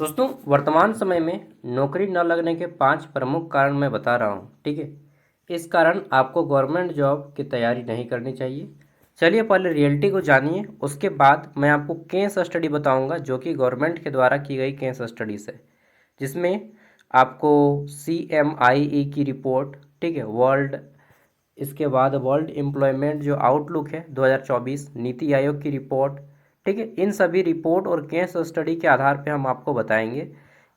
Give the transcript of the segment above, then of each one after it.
दोस्तों, वर्तमान समय में नौकरी न लगने के 5 प्रमुख कारण मैं बता रहा हूँ। ठीक है। इस कारण आपको गवर्नमेंट जॉब की तैयारी नहीं करनी चाहिए। चलिए पहले रियलिटी को जानिए, उसके बाद मैं आपको केस स्टडी बताऊंगा जो कि गवर्नमेंट के द्वारा की गई केस स्टडीज है, जिसमें आपको CMIE की रिपोर्ट, ठीक है, इसके बाद वर्ल्ड एम्प्लॉयमेंट जो आउटलुक है 2024, नीति आयोग की रिपोर्ट, ठीक है, इन सभी रिपोर्ट और केस स्टडी के आधार पे हम आपको बताएंगे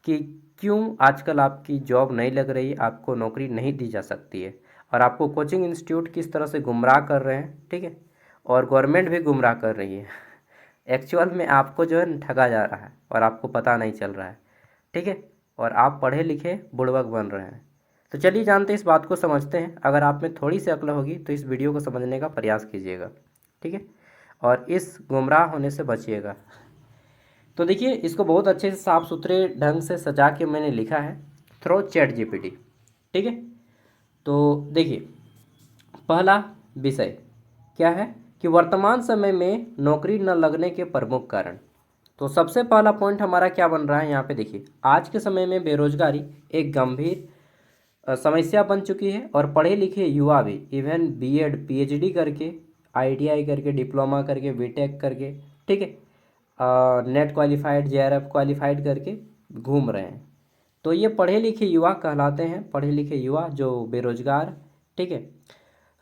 कि क्यों आजकल आपकी जॉब नहीं लग रही, आपको नौकरी नहीं दी जा सकती है, और आपको कोचिंग इंस्टीट्यूट किस तरह से गुमराह कर रहे हैं, ठीक है, और गवर्नमेंट भी गुमराह कर रही है। एक्चुअल में आपको जो है ठगा जा रहा है और आपको पता नहीं चल रहा है। ठीक है। और आप पढ़े लिखे बुड़बक बन रहे हैं। तो चलिए जानते हैं, इस बात को समझते हैं। अगर आप में थोड़ी सी अक्ल होगी तो इस वीडियो को समझने का प्रयास कीजिएगा। ठीक है। और इस गुमराह होने से बचिएगा। तो देखिए, इसको बहुत अच्छे से साफ सुथरे ढंग से सजा के मैंने लिखा है थ्रो ChatGPT। ठीक है। तो देखिए, पहला विषय क्या है कि वर्तमान समय में नौकरी न लगने के प्रमुख कारण। तो सबसे पहला पॉइंट हमारा क्या बन रहा है यहाँ पे देखिए, आज के समय में बेरोजगारी एक गंभीर समस्या बन चुकी है, और पढ़े लिखे युवा भी इवन B.Ed PhD करके, ITI करके, डिप्लोमा करके, BTech करके, ठीक है, नेट क्वालिफाइड, JRF क्वालिफाइड करके घूम रहे हैं। तो ये पढ़े लिखे युवा कहलाते हैं, पढ़े लिखे युवा जो बेरोजगार, ठीक है,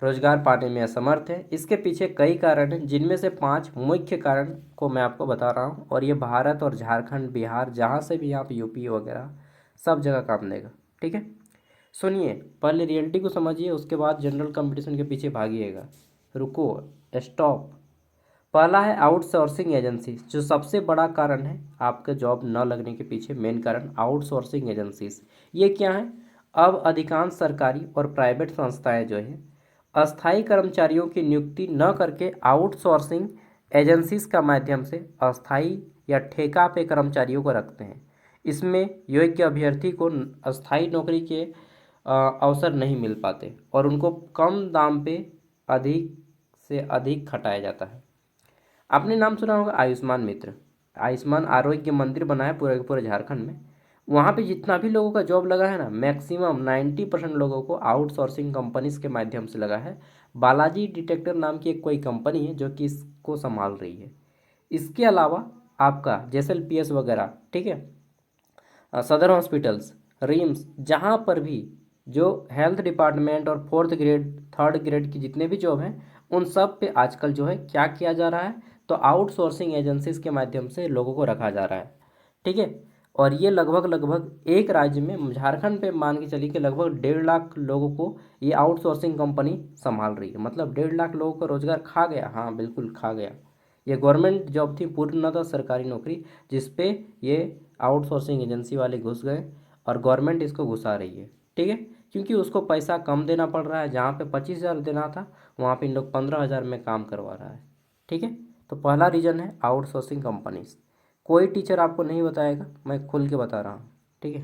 रोजगार पाने में असमर्थ है। इसके पीछे कई कारण हैं, जिनमें से 5 मुख्य कारण को मैं आपको बता रहा हूँ, और ये भारत और झारखंड, बिहार, जहाँ से भी आप यूपी वगैरह सब जगह काम देगा। ठीक है। सुनिए, पहले रियलिटी को समझिए, उसके बाद जनरल कंपटीशन के पीछे भागिएगा। रुको, स्टॉप। पहला है आउटसोर्सिंग एजेंसी, जो सबसे बड़ा कारण है आपके जॉब न लगने के पीछे। मेन कारण आउटसोर्सिंग एजेंसीज। ये क्या है? अब अधिकांश सरकारी और प्राइवेट संस्थाएं जो है अस्थायी कर्मचारियों की नियुक्ति न करके आउटसोर्सिंग एजेंसीज का माध्यम से अस्थायी या ठेका पे कर्मचारियों को रखते हैं। इसमें योग्य अभ्यर्थी को अस्थायी नौकरी के अवसर नहीं मिल पाते, और उनको कम दाम पे अधिक से अधिक खटाया जाता है। आपने नाम सुना होगा आयुष्मान मित्र। आयुष्मान आरोग्य मंदिर बना है पूरे के पूरे झारखंड में। वहाँ पे जितना भी लोगों का जॉब लगा है ना, मैक्सिमम 90% लोगों को आउटसोर्सिंग कंपनीज के माध्यम से लगा है। बालाजी डिटेक्टर नाम की एक कोई कंपनी है जो कि इसको संभाल रही है। इसके अलावा आपका JSLPS वगैरह, ठीक है, सदर हॉस्पिटल्स, रिम्स, जहाँ पर भी जो हेल्थ डिपार्टमेंट और 4th ग्रेड 3rd ग्रेड की जितने भी जॉब हैं, उन सब पे आजकल जो है क्या किया जा रहा है, तो आउटसोर्सिंग एजेंसीज के माध्यम से लोगों को रखा जा रहा है। ठीक है। और ये लगभग लगभग एक राज्य में, झारखंड पे मान के चलिए कि लगभग 1.5 लाख लोगों को ये आउटसोर्सिंग कंपनी संभाल रही है। मतलब 1.5 लाख लोगों का रोजगार खा गया। हाँ, बिल्कुल खा गया। ये गवर्नमेंट जॉब थी, पूर्णतः सरकारी नौकरी, जिसपे ये आउटसोर्सिंग एजेंसी वाले घुस गए, और गवर्नमेंट इसको घुसा रही है। ठीक है। क्योंकि उसको पैसा कम देना पड़ रहा है, जहाँ पे 25,000 देना था वहाँ पे इन लोग 15,000 में काम करवा रहा है। ठीक है। तो पहला रीज़न है आउटसोर्सिंग कंपनीज। कोई टीचर आपको नहीं बताएगा, मैं खुल के बता रहा हूँ। ठीक है।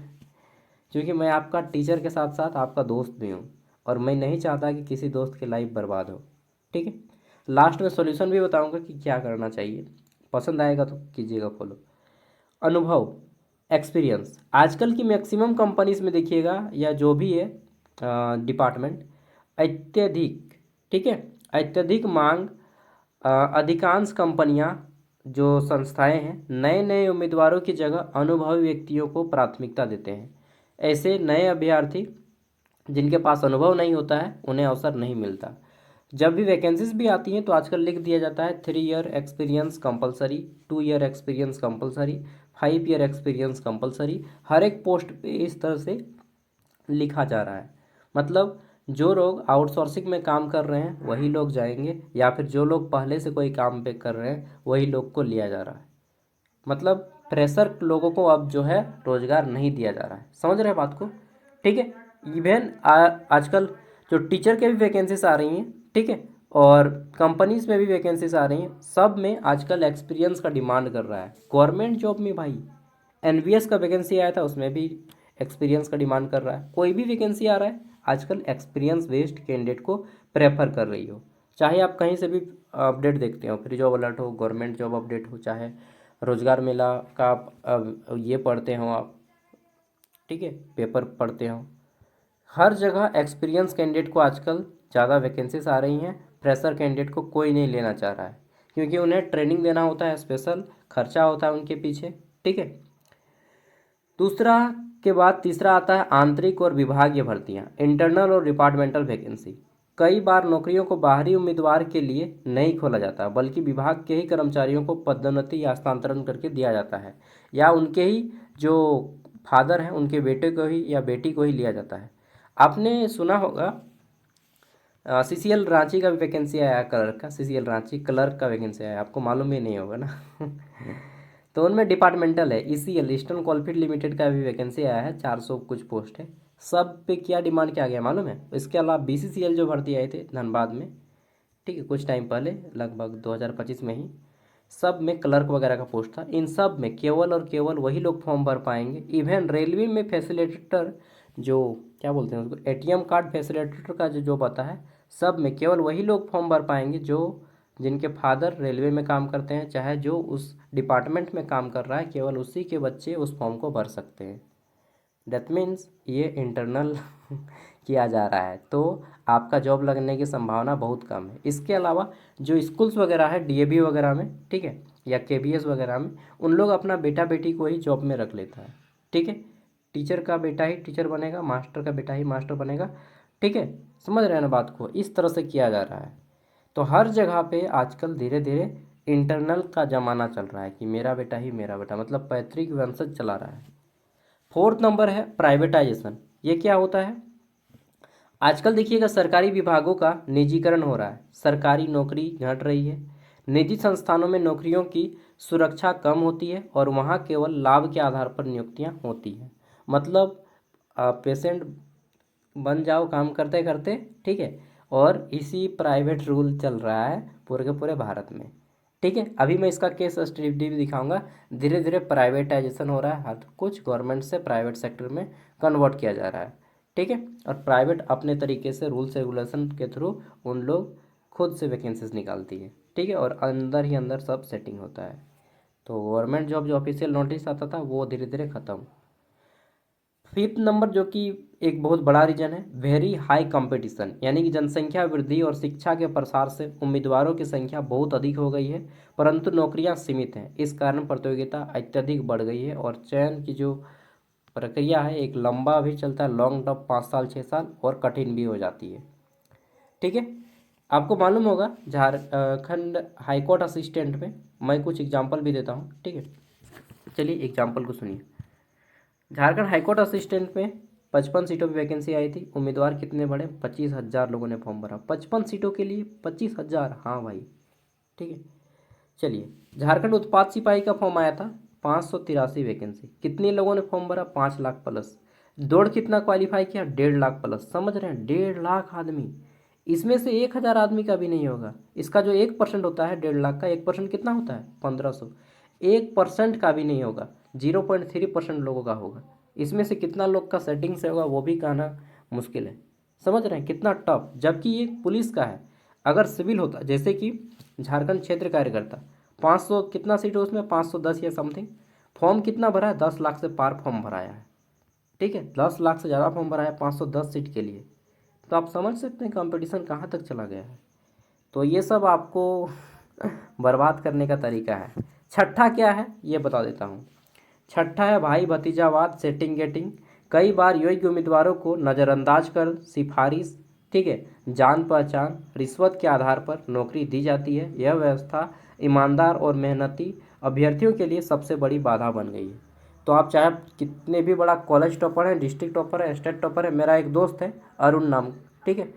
क्योंकि मैं आपका टीचर के साथ साथ आपका दोस्त भी हूँ, और मैं नहीं चाहता कि किसी दोस्त की लाइफ बर्बाद हो। ठीक है। लास्ट में सॉल्यूशन भी बताऊंगा कि क्या करना चाहिए। पसंद आएगा तो कीजिएगा फॉलो। अनुभव, एक्सपीरियंस, आजकल की मैक्सिमम कंपनीज में देखिएगा, या जो भी है डिपार्टमेंट, अत्यधिक, ठीक है, अत्यधिक मांग। अधिकांश कंपनियां, जो संस्थाएं हैं, नए नए उम्मीदवारों की जगह अनुभवी व्यक्तियों को प्राथमिकता देते हैं। ऐसे नए अभ्यर्थी जिनके पास अनुभव नहीं होता है, उन्हें अवसर नहीं मिलता। जब भी वैकेंसीज भी आती हैं तो आजकल लिख दिया जाता है 3 year experience compulsory, 2 year experience compulsory, 5 year experience compulsory. हर एक पोस्ट पे इस तरह से लिखा जा रहा है। मतलब जो लोग आउटसोर्सिंग में काम कर रहे हैं वही लोग जाएंगे, या फिर जो लोग पहले से कोई काम पे कर रहे हैं वही लोग को लिया जा रहा है। मतलब फ्रेशर लोगों को अब जो है रोजगार नहीं दिया जा रहा है। समझ रहे हैं बात को? ठीक है। इवन आजकल जो टीचर के भी वैकेंसीज आ रही हैं, ठीक है, और कंपनीज में भी वैकेंसीज आ रही हैं, सब में आजकल एक्सपीरियंस का डिमांड कर रहा है। गवर्नमेंट जॉब में भाई NVS का वैकेंसी आया था, उसमें भी एक्सपीरियंस का डिमांड कर रहा है। कोई भी वैकेंसी आ रहा है आजकल एक्सपीरियंस बेस्ड कैंडिडेट को प्रेफर कर रही हो। चाहे आप कहीं से भी अपडेट देखते हो, फ्री जॉब अलर्ट हो, गवर्नमेंट जॉब अपडेट हो, चाहे रोजगार मेला का ये पढ़ते हो आप, ठीक है, पेपर पढ़ते हो। हर जगह एक्सपीरियंस कैंडिडेट को आजकल ज़्यादा वैकेंसीज आ रही हैं, फ्रेशर कैंडिडेट को कोई नहीं लेना चाह रहा है, क्योंकि उन्हें ट्रेनिंग देना होता है, स्पेशल खर्चा होता है उनके पीछे, ठीक है। दूसरा के बाद तीसरा आता है आंतरिक और विभागीय भर्तियां, इंटरनल और डिपार्टमेंटल वैकेंसी। कई बार नौकरियों को बाहरी उम्मीदवार के लिए नहीं खोला जाता, बल्कि विभाग के ही कर्मचारियों को पदोन्नति या हस्तांतरण करके दिया जाता है, या उनके ही जो फादर हैं उनके बेटे को ही या बेटी को ही लिया जाता है। आपने सुना होगा सीसीएल रांची का भी वैकेंसी आया, क्लर्क का, सीसीएल रांची क्लर्क का वैकेंसी आया, आपको मालूम ही नहीं होगा ना। तो उनमें डिपार्टमेंटल है, ईसीएल ईस्टर्न कोलफील्ड लिमिटेड का भी वैकेंसी आया है, 400 कुछ पोस्ट है। सब पे क्या डिमांड क्या गया मालूम है? इसके अलावा बीसीसीएल जो भर्ती आए थे धनबाद में, ठीक है, कुछ टाइम पहले, लगभग 2025 में ही, सब में क्लर्क वगैरह का पोस्ट था। इन सब में केवल और केवल वही लोग फॉर्म भर पाएंगे। इवन रेलवे में फैसिलिटेटर, जो क्या बोलते हैं उसको, एटीएम कार्ड फैसिलिटेटर का जो जॉब आता है, सब में केवल वही लोग फॉर्म भर पाएंगे जो जिनके फादर रेलवे में काम करते हैं, चाहे जो उस डिपार्टमेंट में काम कर रहा है, केवल उसी के बच्चे उस फॉर्म को भर सकते हैं। दैट मीन्स ये इंटरनल किया जा रहा है, तो आपका जॉब लगने की संभावना बहुत कम है। इसके अलावा जो स्कूल्स वगैरह है डीएवी वगैरह में, ठीक है, या केबीएस वगैरह में, उन लोग अपना बेटा बेटी को ही जॉब में रख लेता है, ठीक है। टीचर का बेटा ही टीचर बनेगा, मास्टर का बेटा ही मास्टर बनेगा, ठीक है। समझ रहे हैं ना बात को? इस तरह से किया जा रहा है। तो हर जगह पे आजकल धीरे धीरे इंटरनल का ज़माना चल रहा है कि मेरा बेटा ही मेरा बेटा, मतलब पैतृक वंशज चला रहा है। फोर्थ नंबर है प्राइवेटाइजेशन। ये क्या होता है? आजकल देखिएगा सरकारी विभागों का निजीकरण हो रहा है, सरकारी नौकरी घट रही है, निजी संस्थानों में नौकरियों की सुरक्षा कम होती है और वहाँ केवल लाभ के आधार पर नियुक्तियाँ होती हैं। मतलब पेशेंट बन जाओ काम करते करते, ठीक है। और इसी प्राइवेट रूल चल रहा है पूरे के पूरे भारत में, ठीक है। अभी मैं इसका केस स्टडी भी दिखाऊंगा। धीरे धीरे प्राइवेटाइजेशन हो रहा है, हर कुछ गवर्नमेंट से प्राइवेट सेक्टर में कन्वर्ट किया जा रहा है, ठीक है। और प्राइवेट अपने तरीके से रूल्स रेगुलेशन के थ्रू उन लोग खुद से वैकेंसीज निकालती है, ठीक है, और अंदर ही अंदर सब सेटिंग होता है। तो गवर्नमेंट जॉब जो ऑफिशियल नोटिस आता था वो धीरे धीरे ख़त्म। फिफ्थ नंबर जो कि एक बहुत बड़ा रीजन है, वेरी हाई कंपटीशन, यानी कि जनसंख्या वृद्धि और शिक्षा के प्रसार से उम्मीदवारों की संख्या बहुत अधिक हो गई है, परंतु नौकरियां सीमित हैं। इस कारण प्रतियोगिता अत्यधिक बढ़ गई है और चयन की जो प्रक्रिया है एक लंबा भी चलता है, लॉन्ग टर्म, 5 साल 6 साल, और कठिन भी हो जाती है, ठीक है। आपको मालूम होगा झारखंड हाईकोर्ट असिस्टेंट में मैं कुछ एग्जाम्पल भी देता हूँ, ठीक है। चलिए एग्जाम्पल को सुनिए। झारखंड हाईकोर्ट असिस्टेंट में 55 सीटों पर वैकेंसी आई थी। उम्मीदवार कितने बढ़े? 25,000 लोगों ने फॉर्म भरा, 55 सीटों के लिए 25,000, हाँ भाई, ठीक है। चलिए, झारखंड उत्पाद सिपाही का फॉर्म आया था, 583 वैकेंसी, कितने लोगों ने फॉर्म भरा? 5 लाख प्लस। दौड़ कितना क्वालिफाई किया? 1.5 लाख प्लस। समझ रहे हैं, 1.5 लाख आदमी, इसमें से 1,000 आदमी का भी नहीं होगा। इसका जो 1% होता है 1.5 लाख का, 1% कितना होता है? 1,500। 1% का भी नहीं होगा, 0.3% लोगों का होगा। इसमें से कितना लोग का सेटिंग से होगा वो भी कहना मुश्किल है। समझ रहे हैं कितना टफ, जबकि ये पुलिस का है। अगर सिविल होता, जैसे कि झारखंड क्षेत्र कार्यकर्ता, 500 कितना सीट है उसमें, 510 या समथिंग, फॉर्म कितना भरा है? 10 लाख से पार फॉर्म भराया है, ठीक है। 10 लाख से ज़्यादा फॉर्म भरा है 510 सीट के लिए। तो आप समझ सकते हैं कंपटीशन कहाँ तक चला गया है। तो ये सब आपको बर्बाद करने का तरीका है। छठा क्या है ये बता देता हूँ। छठा है भाई भतीजावाद, सेटिंग गेटिंग। कई बार योग्य उम्मीदवारों को नज़रअंदाज कर सिफारिश, ठीक है, जान पहचान, रिश्वत के आधार पर नौकरी दी जाती है। यह व्यवस्था ईमानदार और मेहनती अभ्यर्थियों के लिए सबसे बड़ी बाधा बन गई है। तो आप चाहे कितने भी बड़ा कॉलेज टॉपर है, डिस्ट्रिक्ट टॉपर है, स्टेट टॉपर है, मेरा एक दोस्त है अरुण नाम, ठीक है,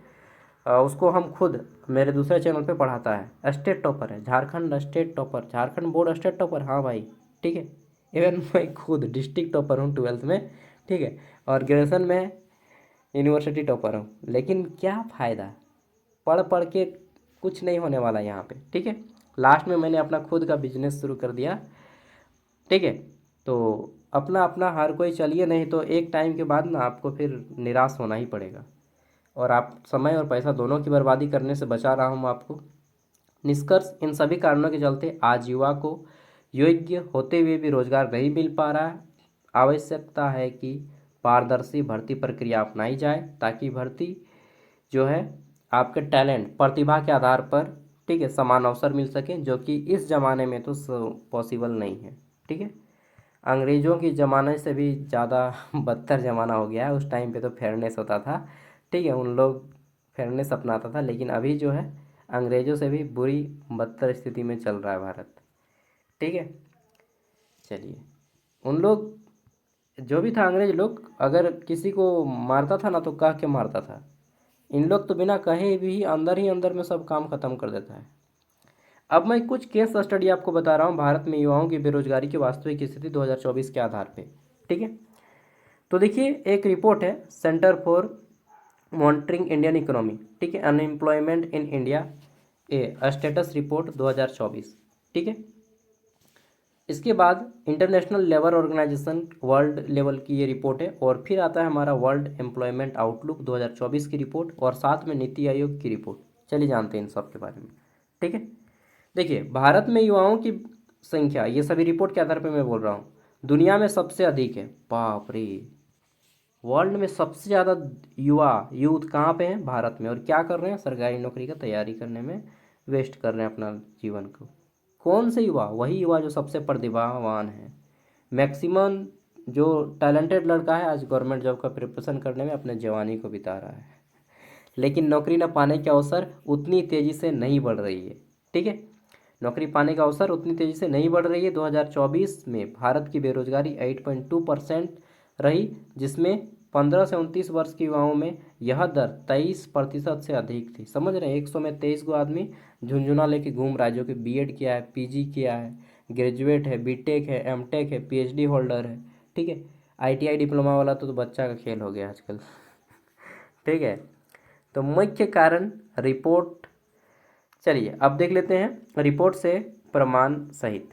उसको हम खुद मेरे दूसरे चैनल पे पढ़ाता है, स्टेट टॉपर है, Jharkhand state topper, Jharkhand board state topper, हाँ भाई, ठीक है। इवन मैं खुद डिस्ट्रिक्ट टॉपर हूँ 12th में, ठीक है, और ग्रेजुएशन में यूनिवर्सिटी टॉपर हूँ। लेकिन क्या फ़ायदा, पढ़ पढ़ के कुछ नहीं होने वाला यहाँ पे, ठीक है। लास्ट में मैंने अपना खुद का बिजनेस शुरू कर दिया, ठीक है। तो अपना अपना हर कोई चलिए, नहीं तो एक टाइम के बाद ना आपको फिर निराश होना ही पड़ेगा। और आप समय और पैसा दोनों की बर्बादी करने से बचा रहा हूँ आपको। निष्कर्ष, इन सभी कारणों के चलते आज युवा को योग्य होते हुए भी रोजगार नहीं मिल पा रहा है। आवश्यकता है कि पारदर्शी भर्ती प्रक्रिया अपनाई जाए ताकि भर्ती जो है आपके टैलेंट प्रतिभा के आधार पर, ठीक है, समान अवसर मिल सके, जो कि इस ज़माने में तो पॉसिबल नहीं है। ठीक है, अंग्रेज़ों के ज़माने से भी ज़्यादा बदतर ज़माना हो गया है। उस टाइम पे तो फेयरनेस होता था, ठीक है, उन लोग फेयरनेस अपनाता था, लेकिन अभी जो है अंग्रेज़ों से भी बुरी बदतर स्थिति में चल रहा है भारत। ठीक है, चलिए, उन लोग जो भी था अंग्रेज लोग, अगर किसी को मारता था ना तो कह के मारता था। इन लोग तो बिना कहे भी ही अंदर में सब काम खत्म कर देता है। अब मैं कुछ केस स्टडी आपको बता रहा हूँ भारत में युवाओं की बेरोजगारी की वास्तविक स्थिति 2024 के आधार पे। ठीक है, तो देखिए, एक रिपोर्ट है Centre for Monitoring Indian Economy, ठीक है, unemployment in India a status report 2024। ठीक है, इसके बाद International Labour Organization world level की ये रिपोर्ट है, और फिर आता है हमारा वर्ल्ड एम्प्लॉयमेंट आउटलुक 2024 की रिपोर्ट, और साथ में नीति आयोग की रिपोर्ट। चलिए जानते हैं इन सब के बारे में। ठीक है, देखिए, भारत में युवाओं की संख्या, ये सभी रिपोर्ट के आधार पर मैं बोल रहा हूँ, दुनिया में सबसे अधिक है। बाप रे, वर्ल्ड में सबसे ज़्यादा युवा यूथ कहाँ पे हैं? भारत में। और क्या कर रहे हैं? सरकारी नौकरी का तैयारी करने में वेस्ट कर रहे हैं अपना जीवन को। कौन से युवा? वही युवा जो सबसे प्रतिभावान है। मैक्सिमम जो टैलेंटेड लड़का है आज गवर्नमेंट जॉब का प्रिपरेशन करने में अपने जवानी को बिता रहा है, लेकिन नौकरी न पाने के अवसर उतनी तेज़ी से नहीं बढ़ रही है। ठीक है, नौकरी पाने का अवसर उतनी तेज़ी से नहीं बढ़ रही है। 2024 में भारत की बेरोजगारी 8.2% रही, जिसमें 15 से 29 वर्ष के युवाओं में यह दर 23% से अधिक थी। समझ रहे हैं, 100 में 23 गो आदमी झुंझुना लेके घूम रहा है, जो कि बीएड किया है, पीजी किया है, ग्रेजुएट है, बीटेक है, एमटेक है, पीएचडी होल्डर है। ठीक है, आईटीआई डिप्लोमा वाला तो बच्चा का खेल हो गया आजकल। ठीक है, तो मुख्य कारण रिपोर्ट, चलिए अब देख लेते हैं रिपोर्ट से प्रमाण सहित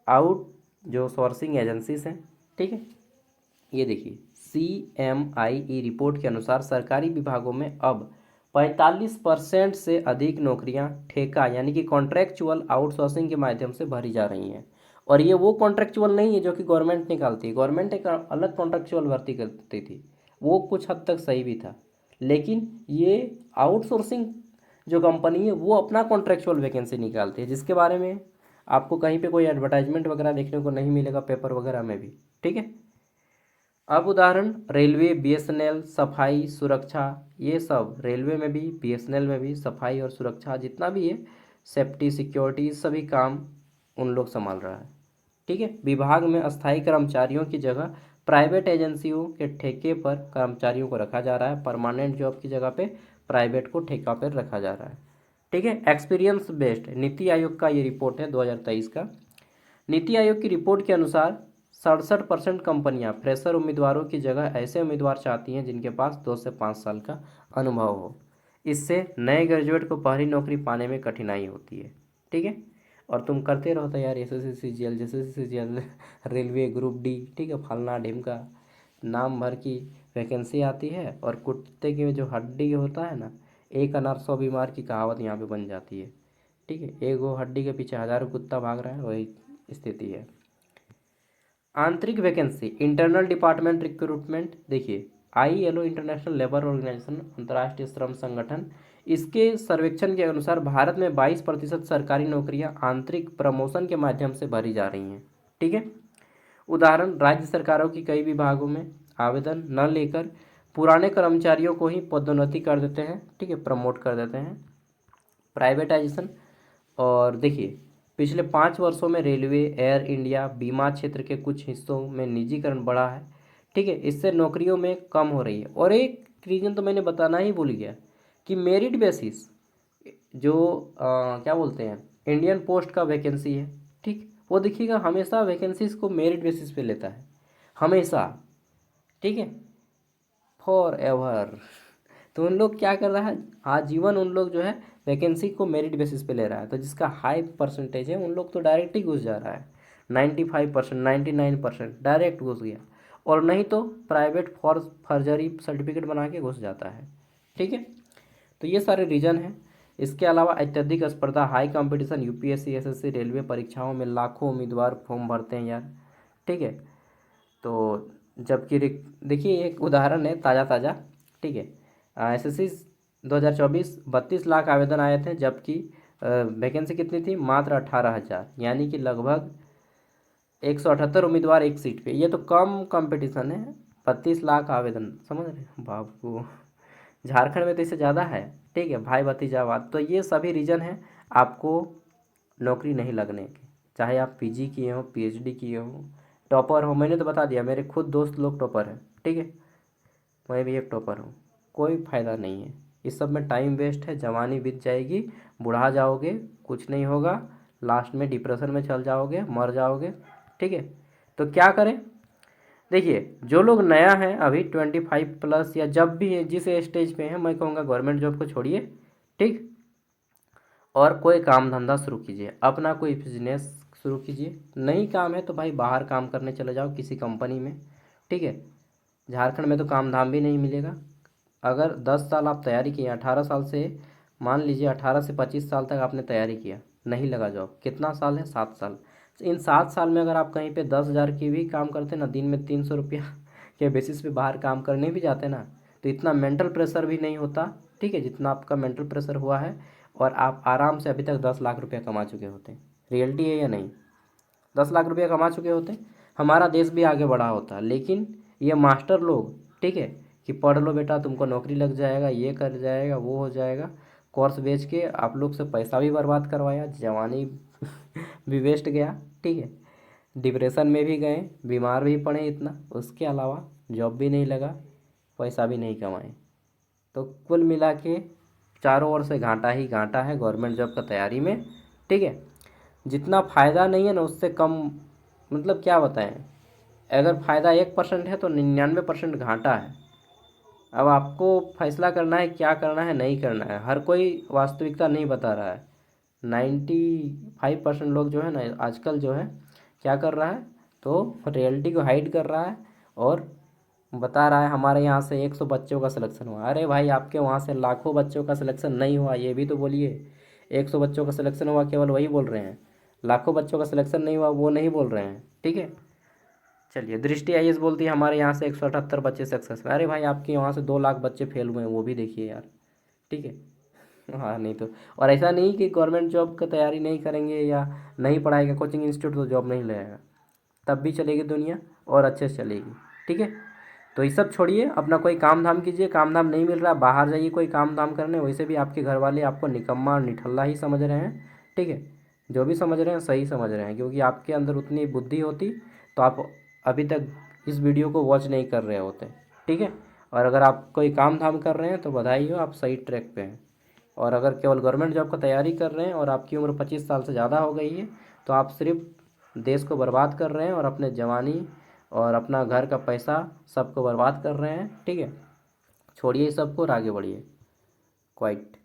आउट जो सोर्सिंग एजेंसीज हैं। ठीक है, ये देखिए, CMIE रिपोर्ट के अनुसार सरकारी विभागों में अब 45% से अधिक नौकरियां ठेका यानी कि कॉन्ट्रैक्चुअल आउटसोर्सिंग के माध्यम से भरी जा रही हैं। और ये वो कॉन्ट्रैक्चुअल नहीं है जो कि गवर्नमेंट निकालती है। गवर्नमेंट एक अलग कॉन्ट्रैक्चुअल भर्ती करती थी, वो कुछ हद तक सही भी था, लेकिन ये आउटसोर्सिंग जो कंपनी है वो अपना कॉन्ट्रैक्चुअल वैकेंसी निकालती है, जिसके बारे में आपको कहीं पे कोई एडवर्टाइजमेंट वगैरह देखने को नहीं मिलेगा, पेपर वगैरह में भी। ठीक है, अब उदाहरण रेलवे, बीएसएनएल, सफाई सुरक्षा, ये सब रेलवे में भी, बीएसएनएल में भी सफाई और सुरक्षा जितना भी है, सेफ्टी सिक्योरिटी, सभी काम उन लोग संभाल रहा है। ठीक है, विभाग में अस्थायी कर्मचारियों की जगह प्राइवेट एजेंसियों के ठेके पर कर्मचारियों को रखा जा रहा है। परमानेंट जॉब की जगह पे प्राइवेट को ठेका पर रखा जा रहा है। ठीक है, एक्सपीरियंस बेस्ड नीति आयोग का ये रिपोर्ट है 2023 का। नीति आयोग की रिपोर्ट के अनुसार 67% कंपनियां फ्रेशर उम्मीदवारों की जगह ऐसे उम्मीदवार चाहती हैं जिनके पास 2 से 5 साल का अनुभव हो। इससे नए ग्रेजुएट को पहली नौकरी पाने में कठिनाई होती है। ठीक है, और तुम करते रहो तैयारी, एसएससी सीजीएल, जैसे सीजीएल, रेलवे, ग्रुप डी, ठीक है, फलना ढिमका, नाम भर की वैकेंसी आती है, और कुत्ते की जो हड्डी होता है ना, एक अनार 100 बीमार की कहावत यहाँ पे बन जाती है। ठीक है, एक वो हड्डी के पीछे हजारों कुत्ता भाग रहा है, वही स्थिति है। आंतरिक वैकेंसी, इंटरनल डिपार्टमेंट रिक्रूटमेंट, देखिए, ILO इंटरनेशनल लेबर ऑर्गेनाइजेशन, अंतर्राष्ट्रीय श्रम संगठन, इसके सर्वेक्षण के अनुसार भारत में 22% सरकारी नौकरियां आंतरिक प्रमोशन के माध्यम से भरी जा रही हैं। ठीक है, उदाहरण राज्य सरकारों की कई विभागों में आवेदन न लेकर पुराने कर्मचारियों को ही पदोन्नति कर देते हैं। ठीक है, प्रमोट कर देते हैं, प्राइवेटाइजेशन। और देखिए, पिछले 5 वर्षों में रेलवे, एयर इंडिया, बीमा क्षेत्र के कुछ हिस्सों में निजीकरण बढ़ा है। ठीक है, इससे नौकरियों में कम हो रही है। और एक रीजन तो मैंने बताना ही भूल गया कि मेरिट बेसिस जो क्या बोलते हैं, इंडियन पोस्ट का वैकेंसी है, ठीक, वो देखिएगा हमेशा वैकेंसीज को मेरिट बेसिस पे लेता है, हमेशा। ठीक है, फॉर एवर। तो उन लोग क्या कर रहा है, आजीवन उन लोग जो है वैकेंसी को मेरिट बेसिस पे ले रहा है। तो जिसका हाई परसेंटेज है उन लोग तो डायरेक्ट ही घुस जा रहा है, 95%, 99% डायरेक्ट घुस गया, और नहीं तो प्राइवेट फर्जरी सर्टिफिकेट बना के घुस जाता है। ठीक है, तो ये सारे रीज़न हैं। इसके अलावा अत्यधिक स्पर्धा, high competition, UPSC SSC railway परीक्षाओं में लाखों उम्मीदवार फॉर्म भरते हैं यार, ठीक है। तो जबकि देखिए एक उदाहरण है ताज़ा ताज़ा, ठीक है। एसएससी 2024 32 लाख आवेदन आए थे, जबकि वैकेंसी कितनी थी, मात्र 18,000, यानी कि लगभग 178 उम्मीदवार एक सीट पे। ये तो कम कंपटीशन है, 32 लाख आवेदन, समझ रहे हैं बाबू। झारखंड में तो इससे ज़्यादा है, ठीक है भाई भतीजावाद। तो ये सभी रीज़न है आपको नौकरी नहीं लगने के, चाहे आप पीजी किए हो, पीएचडी किए हो, टॉपर हो। मैंने तो बता दिया, मेरे खुद दोस्त लोग टॉपर हैं, ठीक है, मैं भी एक टॉपर हूँ। कोई फ़ायदा नहीं है इस सब में, टाइम वेस्ट है, जवानी बीत जाएगी, बुढ़ा जाओगे, कुछ नहीं होगा, लास्ट में डिप्रेशन में चल जाओगे, मर जाओगे, ठीक है। तो क्या करें, देखिए जो लोग नया है अभी 25+ या जब भी जिस स्टेज पे है, मैं कहूँगा गवर्नमेंट जॉब को छोड़िए, ठीक, और कोई काम धंधा शुरू कीजिए, अपना कोई बिजनेस शुरू कीजिए। नहीं काम है तो भाई बाहर काम करने चले जाओ किसी कंपनी में, ठीक है। झारखंड में तो काम धाम भी नहीं मिलेगा। अगर 10 साल आप तैयारी किए, 18 साल से, मान लीजिए 18 से 25 साल तक आपने तैयारी किया, नहीं लगा जॉब, कितना साल है, 7 साल। इन 7 साल में अगर आप कहीं पे 10,000 की भी काम करते ना, दिन में 300 रुपया के बेसिस पे बाहर काम करने भी जाते ना, तो इतना मेंटल प्रेशर भी नहीं होता, ठीक है, जितना आपका मेंटल प्रेशर हुआ है। और आप आराम से अभी तक 10 लाख रुपया कमा चुके होते हैं। रियलिटी है या नहीं, 10 लाख रुपया कमा चुके होते, हमारा देश भी आगे बढ़ा होता। लेकिन ये मास्टर लोग, ठीक है, कि पढ़ लो बेटा तुमको नौकरी लग जाएगा, ये कर जाएगा, वो हो जाएगा, कोर्स बेच के आप लोग से पैसा भी बर्बाद करवाया, जवानी भी वेस्ट गया, ठीक है, डिप्रेशन में भी गए, बीमार भी पड़े इतना, उसके अलावा जॉब भी नहीं लगा, पैसा भी नहीं कमाए। तो कुल मिला के चारों ओर से घाटा ही घाटा है गवर्नमेंट जॉब का तैयारी में, ठीक है। जितना फ़ायदा नहीं है ना उससे कम, मतलब क्या बताएं, अगर फ़ायदा 1% है तो 99% घाटा है। अब आपको फैसला करना है क्या करना है नहीं करना है, हर कोई वास्तविकता नहीं बता रहा है। 95% लोग जो है ना आजकल जो है क्या कर रहा है, तो रियलिटी को हाइड कर रहा है और बता रहा है हमारे यहाँ से 100 बच्चों का सिलेक्शन हुआ। अरे भाई आपके वहाँ से लाखों बच्चों का सिलेक्शन नहीं हुआ, ये भी तो बोलिए। 100 बच्चों का सिलेक्शन हुआ केवल वही बोल रहे हैं, लाखों बच्चों का सिलेक्शन नहीं हुआ वो नहीं बोल रहे हैं, ठीक है। चलिए दृष्टि आईएएस बोलती है हमारे यहाँ से 178 बच्चे सक्सेस में। अरे भाई आपके वहाँ से 2 लाख बच्चे फेल हुए हैं, वो भी देखिए यार, ठीक है। हाँ नहीं तो, और ऐसा नहीं कि गवर्नमेंट जॉब का तैयारी नहीं करेंगे या नहीं पढ़ाएगा कोचिंग इंस्टीट्यूट तो जॉब नहीं लगेगा, तब भी चलेगी दुनिया और अच्छे से चलेगी, ठीक है। तो ये सब छोड़िए, अपना कोई काम धाम कीजिए, काम धाम नहीं मिल रहा बाहर जाइए कोई काम धाम करने। वैसे भी आपके घर वाले आपको निकम्मा और निठल्ला ही समझ रहे हैं, ठीक है। जो भी समझ रहे हैं सही समझ रहे हैं, क्योंकि आपके अंदर उतनी बुद्धि होती तो आप अभी तक इस वीडियो को वॉच नहीं कर रहे होते, ठीक है। और अगर आप कोई काम धाम कर रहे हैं तो बधाई हो, आप सही ट्रैक पे हैं। और अगर केवल गवर्नमेंट जॉब का तैयारी कर रहे हैं और आपकी उम्र 25 साल से ज़्यादा हो गई है, तो आप सिर्फ देश को बर्बाद कर रहे हैं और अपने जवानी और अपना घर का पैसा सबको बर्बाद कर रहे हैं, ठीक है। छोड़िए सबको और आगे बढ़िए, क्वाइट।